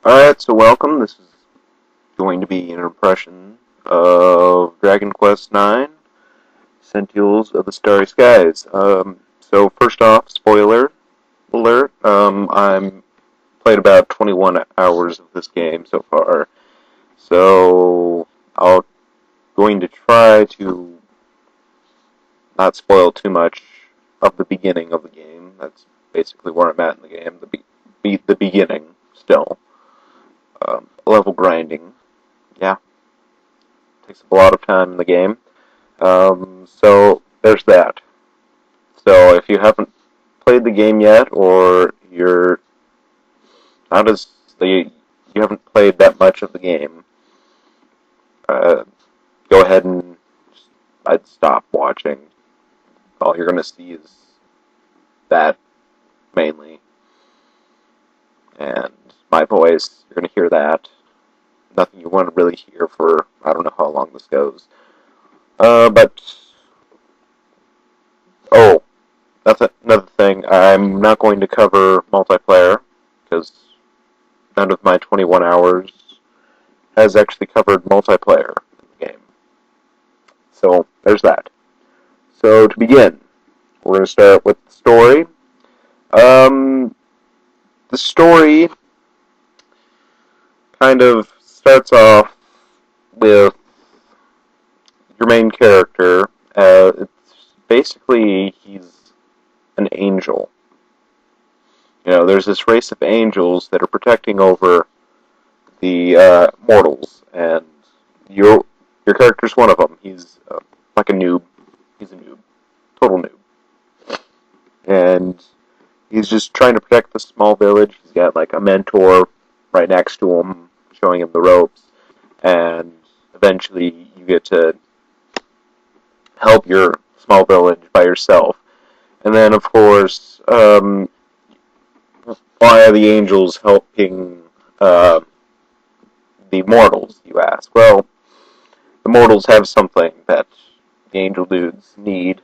Alright, so welcome. This is going to be an impression of Dragon Quest IX, Sentinels of the Starry Skies. So first off, spoiler alert, I'm played about 21 hours of this game so far, so I'm going to try to not spoil too much of the beginning of the game. That's basically where I'm at in the game, the beginning, still. Level grinding. Yeah, takes up a lot of time in the game. So there's that. So if you haven't played the game yet, or you're not as you haven't played that much of the game, uh, go ahead and I'd stop watching. All you're gonna see is that mainly, and my voice. You're gonna hear that. Nothing you want to really hear for I don't know how long this goes. But oh, that's another thing. I'm not going to cover multiplayer because none of my 21 hours has actually covered multiplayer in the game. So there's that. So to begin, we're going to start with the story. Um, the story kind of starts off with your main character. It's basically he's an angel. You know, there's this race of angels that are protecting over the mortals, and your character's one of them. He's like a noob. He's a noob, total noob, and he's just trying to protect the small village. He's got like a mentor right next to him, showing him the ropes, and eventually you get to help your small village by yourself. And then, of course, why are the angels helping the mortals, you ask? Well, the mortals have something that the angel dudes need.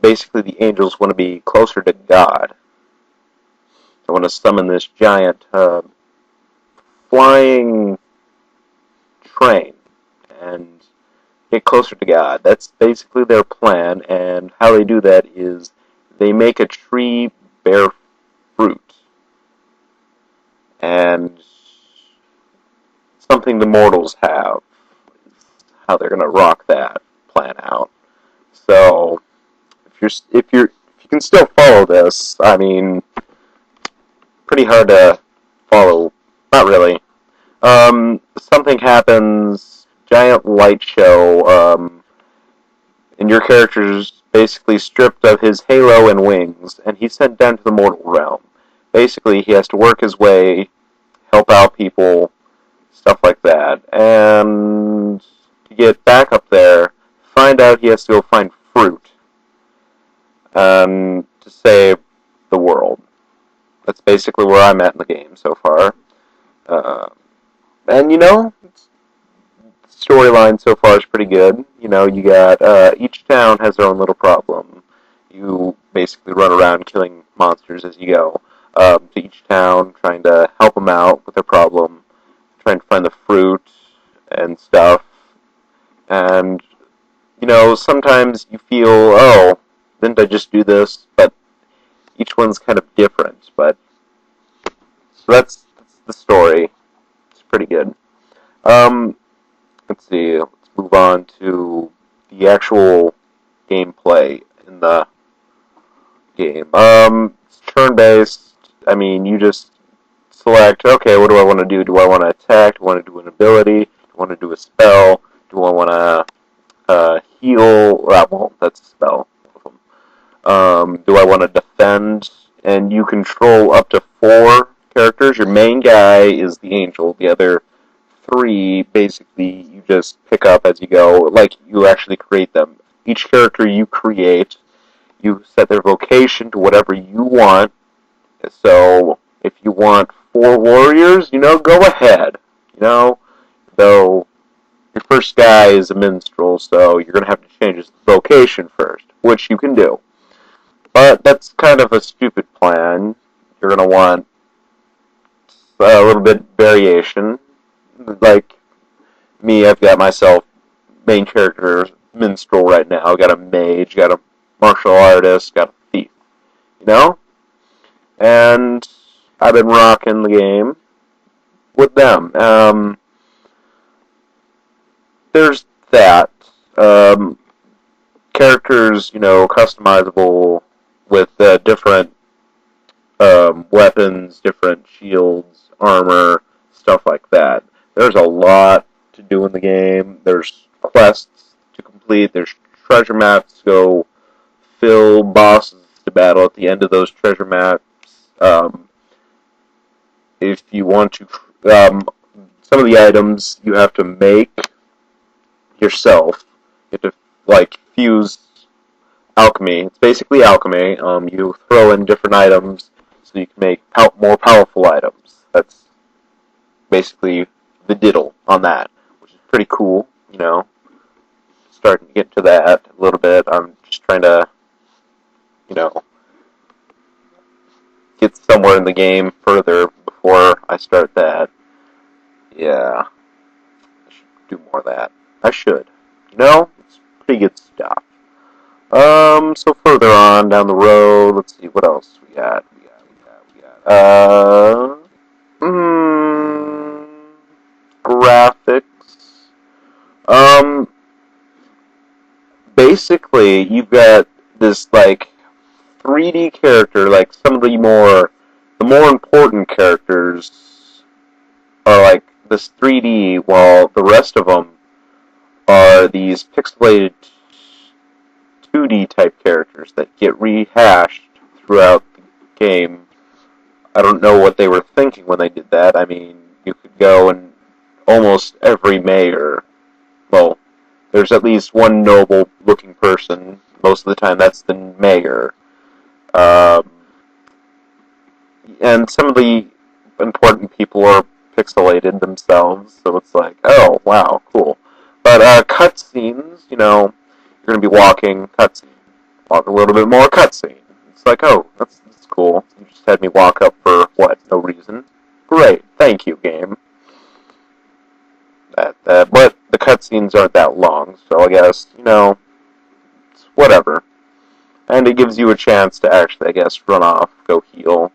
Basically, the angels want to be closer to God. They want to summon this giant flying train and get closer to God. That's basically their plan, and how they do that is they make a tree bear fruit. And something the mortals have, how they're going to rock that plan out. So, if you can still follow this, I mean, pretty hard to follow. Not really. Something happens, giant light show, and your character's basically stripped of his halo and wings, and he's sent down to the mortal realm. Basically, he has to work his way, help out people, stuff like that. And to get back up there, find out he has to go find fruit to save the world. That's basically where I'm at in the game so far. Uh, and you know, the storyline so far is pretty good. You know, you got each town has their own little problem. You basically run around killing monsters as you go to each town, trying to help them out with their problem, trying to find the fruit and stuff. And you know, sometimes you feel, oh, didn't I just do this? But each one's kind of different. But so that's the story. It's pretty good. Um, let's see. Let's move on to the actual gameplay in the game. It's turn-based. I mean, you just select, okay, what do I want to do? Do I want to attack? Do I want to do an ability? Do I want to do a spell? Do I want to heal? Well, that's a spell. Do I want to defend? And you control up to 4 characters. Your main guy is the angel. The other 3, basically, you just pick up as you go. Like, you actually create them. Each character you create, you set their vocation to whatever you want. So, if you want 4 warriors, you know, go ahead. You know, though your first guy is a minstrel, so you're going to have to change his vocation first, which you can do. But that's kind of a stupid plan. You're going to want a little bit variation. Like me, I've got myself main character minstrel right now. Got a mage, got a martial artist, got a thief. You know, and I've been rocking the game with them. There's that. Um, Characters, customizable with different weapons, different shields, armor, stuff like that. There's a lot to do in the game. There's quests to complete. There's treasure maps to go fill, bosses to battle at the end of those treasure maps. Um, if you want to, some of the items you have to make yourself. You have to fuse alchemy. It's basically alchemy. You throw in different items so you can make more powerful items. That's basically the diddle on that, which is pretty cool. Starting to get to that a little bit. I'm just trying to, you know, get somewhere in the game further before I start that. Yeah, I should do more of that. I should. It's pretty good stuff. So further on down the road, let's see what else we got. Hmm, graphics. Um, Basically, you've got this 3D character. Like some of the more important characters are this 3D, while the rest of them are these pixelated 2D type characters that get rehashed throughout the game. I don't know what they were thinking when they did that. I mean, you could go and almost every mayor, well, there's at least one noble looking person. Most of the time, that's the mayor. Um, and some of the important people are pixelated themselves, so it's like, oh, wow, cool. But cutscenes, you're going to be walking, cutscene. Walk a little bit more, cutscene. It's like, oh, that's cool. You just had me walk up for, what, no reason? Great, thank you, game. But the cutscenes aren't that long, so I guess, it's whatever. And it gives you a chance to actually, I guess, run off, go heal,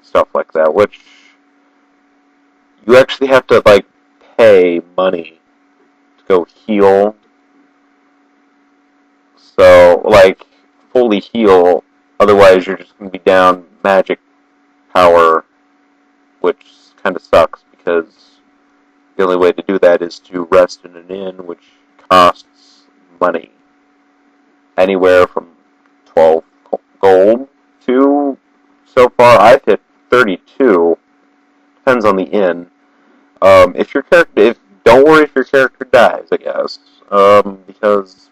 stuff like that, which you actually have to, pay money to go heal. So, fully heal, otherwise you're just going to be down magic power, which kind of sucks, because the only way to do that is to rest in an inn, which costs money. Anywhere from 12 gold to, so far, I've hit 32. Depends on the inn. If your character, don't worry if your character dies, I guess, because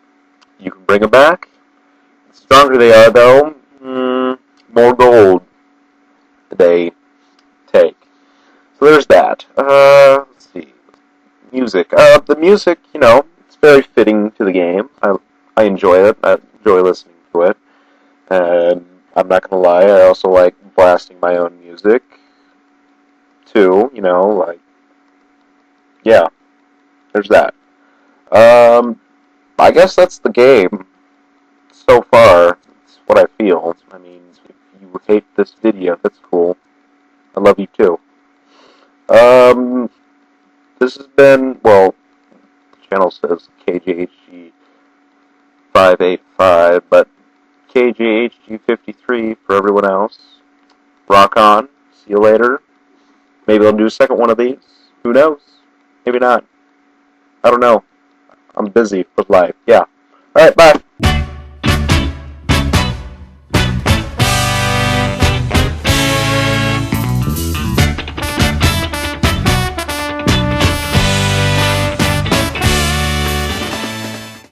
you can bring them back. The stronger they are, though, more gold they take. So there's that. Let's see. Music. The music, it's very fitting to the game. I enjoy it. I enjoy listening to it. And I'm not gonna lie, I also like blasting my own music too. Yeah. There's that. I guess that's the game so far. It's what I feel. I mean, if you hate this video, that's cool. I love you too. Um, this has been, well, the channel says KJHG 585, but KJHG 53 for everyone else. Rock on. See you later. Maybe I'll do a second one of these. Who knows? Maybe not. I don't know. I'm busy with life. Yeah. Alright, bye.